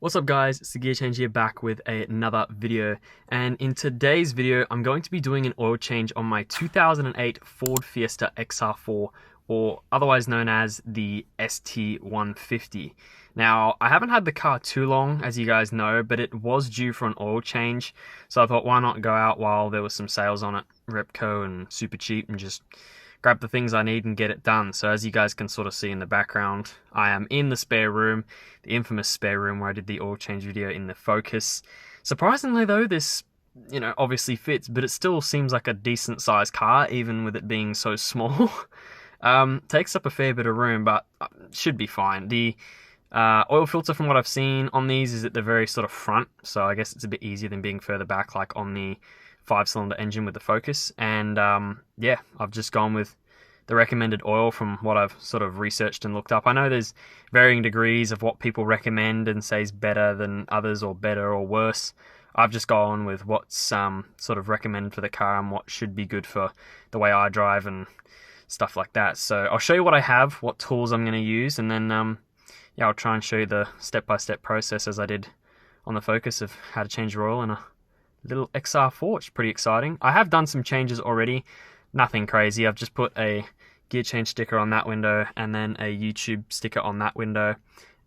What's up guys, it's TheGearChange here back with another video, and in today's video I'm going to be doing an oil change on my 2008 Ford Fiesta XR4, or otherwise known as the ST150. Now, I haven't had the car too long, as you guys know, but it was due for an oil change, so I thought why not go out while there was some sales on it, Repco and super cheap, and just grab the things I need and get it done. So as you guys can sort of see in the background, I am in the spare room, the infamous spare room where I did the oil change video in the Focus. Surprisingly though, this, obviously fits, but it still seems like a decent sized car, even with it being so small. Takes up a fair bit of room, but should be fine. The oil filter, from what I've seen on these, is at the very sort of front, so I guess it's a bit easier than being further back like on the 5-cylinder engine with the Focus. And yeah, I've just gone with the recommended oil from what I've sort of researched and looked up. I know there's varying degrees of what people recommend and say is better than others, or better or worse. I've just gone with what's sort of recommended for the car and what should be good for the way I drive and stuff like that. So I'll show you what I have, what tools I'm going to use, and then yeah, I'll try and show you the step-by-step process as I did on the Focus of how to change your oil in a little XR4, which is pretty exciting. I have done some changes already, nothing crazy. I've just put a TheGearChange sticker on that window and then a YouTube sticker on that window,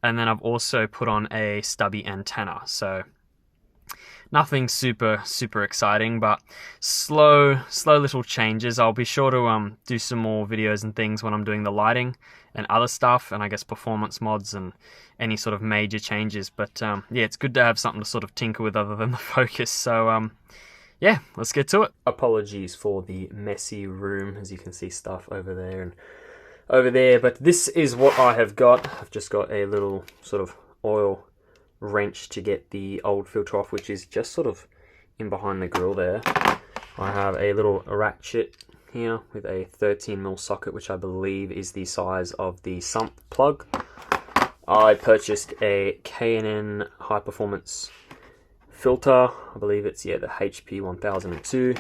and then I've also put on a stubby antenna. So nothing super exciting, but slow little changes. I'll be sure to do some more videos and things when I'm doing the lighting and other stuff, and I guess performance mods and any sort of major changes. But yeah, it's good to have something to sort of tinker with other than the Focus. So yeah, let's get to it. Apologies for the messy room, as you can see stuff over there and over there, but this is what I have got. I've just got a little sort of oil wrench to get the old filter off, which is just sort of in behind the grill there. I have a little ratchet here with a 13mm socket, which I believe is the size of the sump plug. I purchased a K&N high performance filter. I believe it's, yeah, the HP 1002.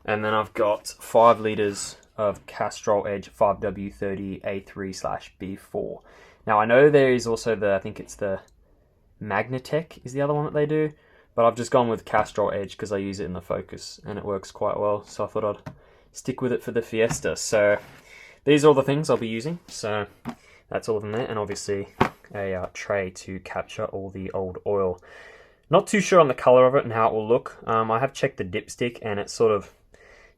And then I've got 5 litres of Castrol Edge 5W30 A3/B4. Now I know there is also the, I think it's the Magnatech is the other one that they do, but I've just gone with Castrol Edge because I use it in the Focus and it works quite well, so I thought I'd stick with it for the Fiesta. So these are all the things I'll be using, so that's all of them there, and obviously a tray to capture all the old oil. Not too sure on the color of it and how it will look. I have checked the dipstick and it's sort of,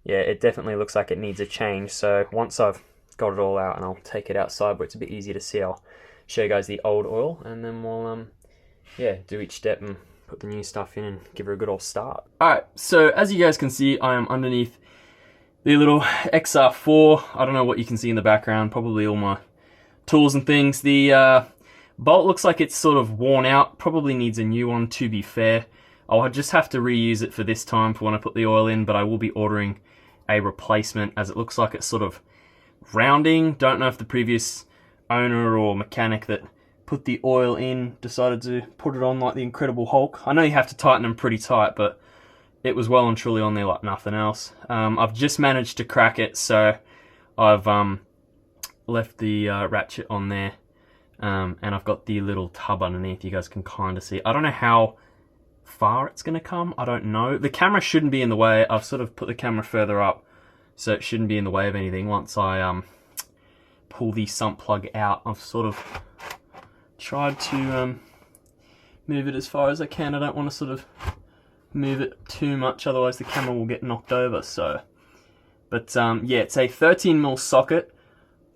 yeah, it definitely looks like it needs a change. So once I've got it all out and I'll take it outside where it's a bit easier to see, I'll show you guys the old oil, and then we'll yeah, do each step and put the new stuff in and give her a good old start. Alright, so as you guys can see, I am underneath the little XR4. I don't know what you can see in the background, probably all my tools and things. The bolt looks like it's sort of worn out, probably needs a new one, to be fair. I'll just have to reuse it for this time for when I put the oil in, but I will be ordering a replacement, as it looks like it's sort of rounding. Don't know if the previous owner or mechanic that put the oil in decided to put it on like the Incredible Hulk. I know you have to tighten them pretty tight, but it was well and truly on there like nothing else. I've just managed to crack it, so I've left the ratchet on there, and I've got the little tub underneath. You guys can kind of see. I don't know how far it's going to come. I don't know. The camera shouldn't be in the way. I've sort of put the camera further up, so it shouldn't be in the way of anything. Once I pull the sump plug out, I've sort of tried to move it as far as I can. I don't want to sort of move it too much, otherwise the camera will get knocked over. So, but yeah, it's a 13mm socket.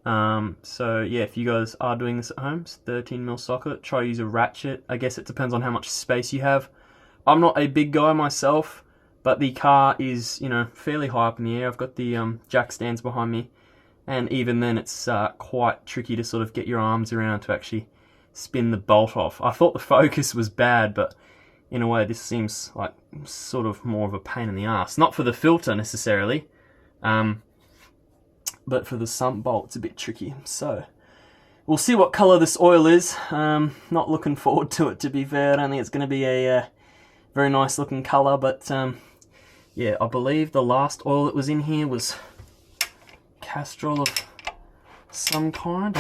So yeah, if you guys are doing this at home, it's 13mm socket. Try to use a ratchet. I guess it depends on how much space you have. I'm not a big guy myself, but the car is, fairly high up in the air. I've got the jack stands behind me, and even then it's quite tricky to sort of get your arms around to actually spin the bolt off. I thought the Focus was bad, but in a way this seems like sort of more of a pain in the ass. Not for the filter necessarily, but for the sump bolt it's a bit tricky. So we'll see what colour this oil is. Not looking forward to it, to be fair. I don't think it's going to be a very nice looking colour, but yeah, I believe the last oil that was in here was Castrol of some kind.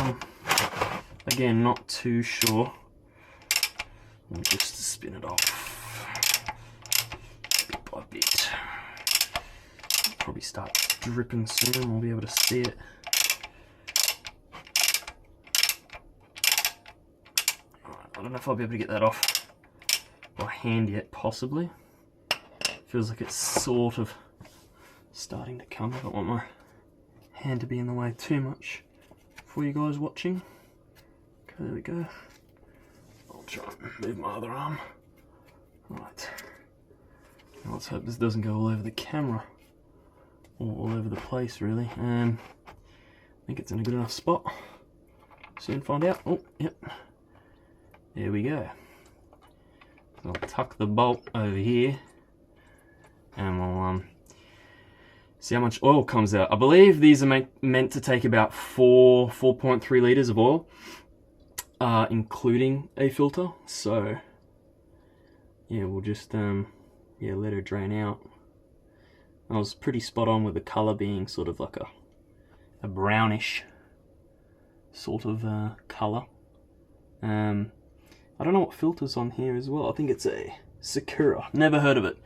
Again, not too sure and just spin it off bit by bit. Probably start dripping soon, we'll be able to see it. I don't know if I'll be able to get that off by hand yet, possibly. Feels like it's sort of starting to come. I don't want my hand to be in the way too much for you guys watching. Okay, there we go. I'll try and move my other arm. Right. Now let's hope this doesn't go all over the camera. Or all over the place, really. I think it's in a good enough spot. Soon find out. Oh, yep. There we go. So I'll tuck the bolt over here, and we'll see how much oil comes out. I believe these are meant to take about 4.3 litres of oil, including a filter. So yeah, we'll just let her drain out. I was pretty spot on with the colour being sort of like a brownish sort of colour. I don't know what filter's on here as well. I think it's a Sakura. Never heard of it.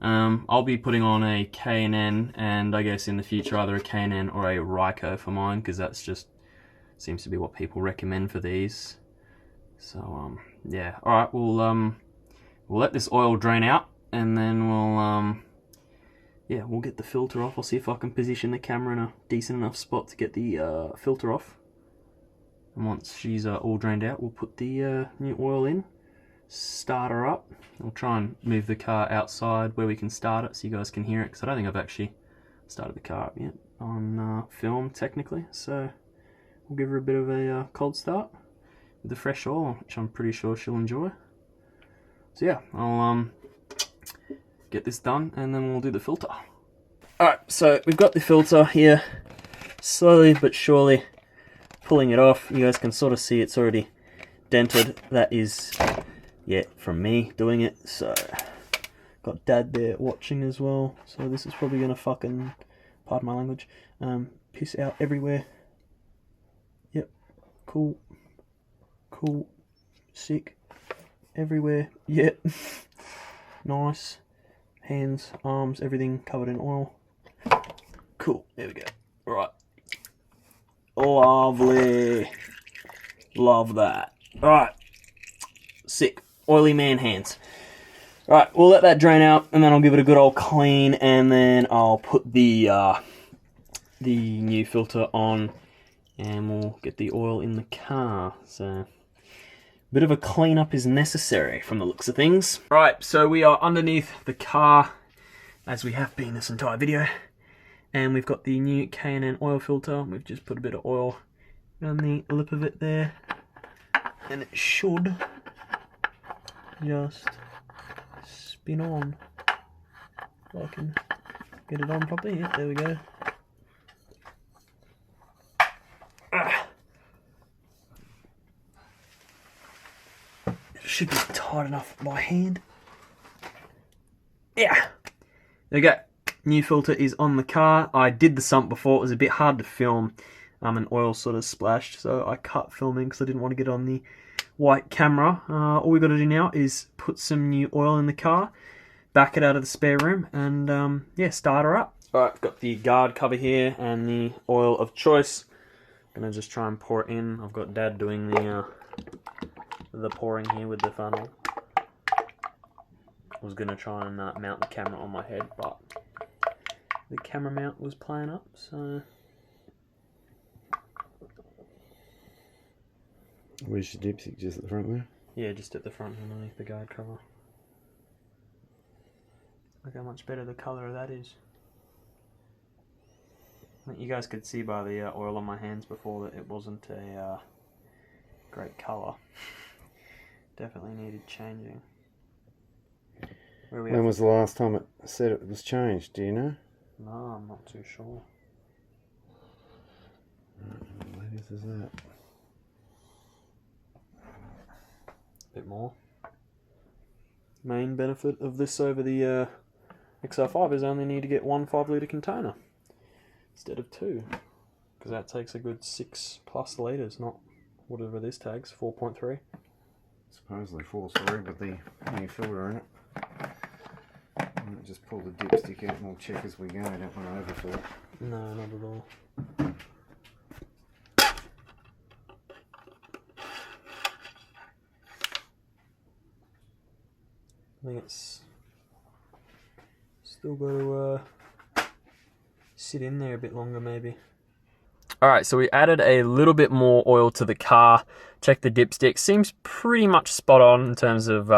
I'll be putting on a K&N, and I guess in the future either a K&N or a Ryko for mine, because that's just seems to be what people recommend for these. So yeah, all right, we'll let this oil drain out, and then we'll get the filter off. I'll see if I can position the camera in a decent enough spot to get the filter off. And once she's all drained out, we'll put the new oil in, start her up. I'll try and move the car outside where we can start it so you guys can hear it, because I don't think I've actually started the car up yet on film technically. So we'll give her a bit of a cold start with the fresh oil, which I'm pretty sure she'll enjoy. So yeah, I'll get this done and then we'll do the filter. Alright, so we've got the filter here, slowly but surely pulling it off. You guys can sort of see it's already dented. That is, yeah, from me doing it. So got Dad there watching as well, so this is probably gonna fucking, pardon my language, piss out everywhere. Yep, cool, sick, everywhere. Yep. Nice. Hands, arms, everything covered in oil. Cool, there we go. Right. Lovely. Love that. Alright. Sick. Oily man hands. Alright, we'll let that drain out, and then I'll give it a good old clean, and then I'll put the new filter on, and we'll get the oil in the car. So a bit of a cleanup is necessary from the looks of things. Right, so we are underneath the car, as we have been this entire video, and we've got the new K&N oil filter. We've just put a bit of oil around the lip of it there, and it should just spin on. If I can get it on properly. Yeah, there we go. Should be tight enough by hand. Yeah. There we go. New filter is on the car. I did the sump before. It was a bit hard to film. And oil sort of splashed, so I cut filming because I didn't want to get on the white camera. All we got to do now is put some new oil in the car, back it out of the spare room, and yeah, start her up. Alright, I've got the guard cover here and the oil of choice. I'm gonna just try and pour it in. I've got Dad doing the pouring here with the funnel. I was gonna try and mount the camera on my head, but the camera mount was playing up, so. Where's your dipstick? Just at the front there? Yeah, just at the front underneath the guard cover. Look how much better the colour of that is. I think you guys could see by the oil on my hands before that it wasn't a great colour. Definitely needed changing. When was the last time it said it was changed? Do you know? No, I'm not too sure. What latest is that? Bit more. Main benefit of this over the XR4 is I only need to get one 5-litre container instead of 2, because that takes a good 6+ litres, not whatever this tags, 4.3. supposedly full, sorry, with the new filter in it. Just pull the dipstick out and we'll check as we go. I don't want to overfill it. No, not at all. I think it's still got to sit in there a bit longer maybe. Alright, so we added a little bit more oil to the car. Check the dipstick. Seems pretty much spot on in terms of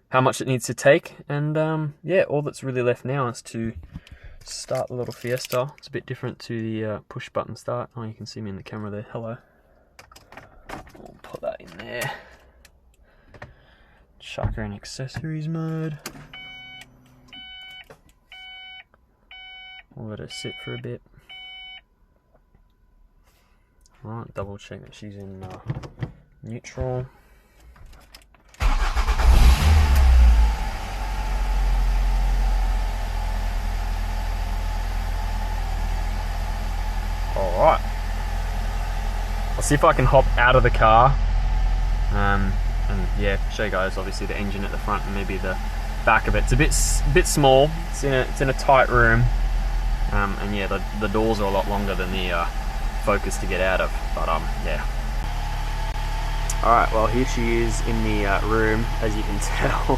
how much it needs to take. And yeah, all that's really left now is to start the little Fiesta. It's a bit different to the push button start. Oh, you can see me in the camera there. Hello. We'll put that in there. Chuck her in accessories mode. We'll let her sit for a bit. Alright, double check that she's in neutral. Alright. I'll see if I can hop out of the car. And yeah, show you guys obviously the engine at the front and maybe the back of it. It's a bit small. It's in a tight room. And yeah, the doors are a lot longer than the Focus to get out of, but yeah. Alright, well here she is in the room, as you can tell.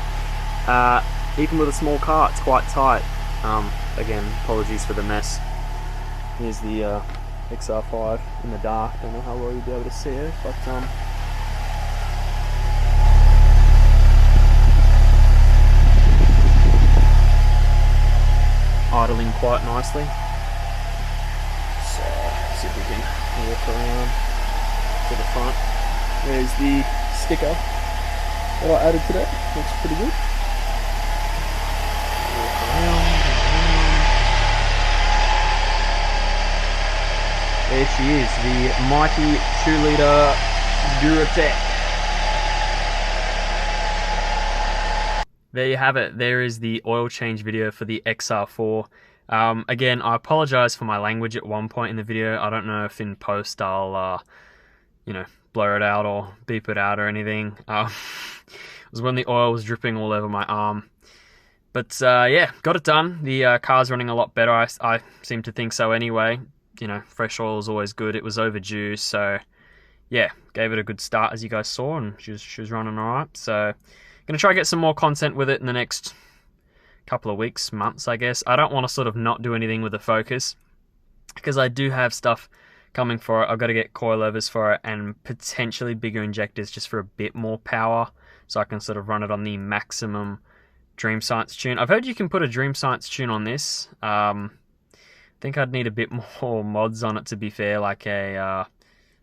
Even with a small car, it's quite tight. Again, apologies for the mess. Here's the XR4 in the dark. Don't know how well you'll be able to see it, but idling quite nicely. So see if we can walk around to the front. There's the sticker that I added today. Looks pretty good. Walk around. There she is, the mighty 2-litre Duratec. There you have it. There is the oil change video for the XR4. Again, I apologize for my language at one point in the video. I don't know if in post I'll, you know, blur it out or beep it out or anything. It was when the oil was dripping all over my arm. But yeah, got it done. The car's running a lot better. I seem to think so anyway. You know, fresh oil is always good. It was overdue, so yeah, gave it a good start as you guys saw, and she was running alright. So gonna try to get some more content with it in the next couple of weeks, months, I guess. I don't want to sort of not do anything with the Focus because I do have stuff coming for it. I've got to get coilovers for it and potentially bigger injectors just for a bit more power, so I can sort of run it on the maximum Dream Science tune. I've heard you can put a Dream Science tune on this. I think I'd need a bit more mods on it, to be fair, like a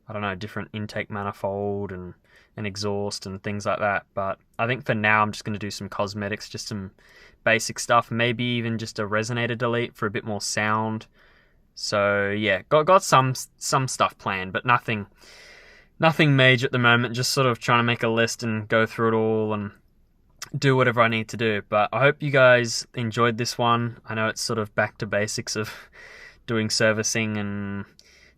I don't know, different intake manifold and an exhaust and things like that. But I think for now I'm just going to do some cosmetics, just some basic stuff, maybe even just a resonator delete for a bit more sound. So yeah, got some stuff planned, but nothing major at the moment. Just sort of trying to make a list and go through it all and do whatever I need to do. But I hope you guys enjoyed this one. I know it's sort of back to basics of doing servicing and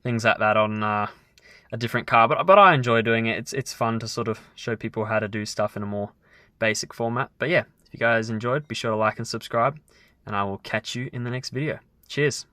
things like that on a different car, but I enjoy doing it. It's fun to sort of show people how to do stuff in a more basic format. But yeah, if you guys enjoyed, be sure to like and subscribe, and I will catch you in the next video. Cheers.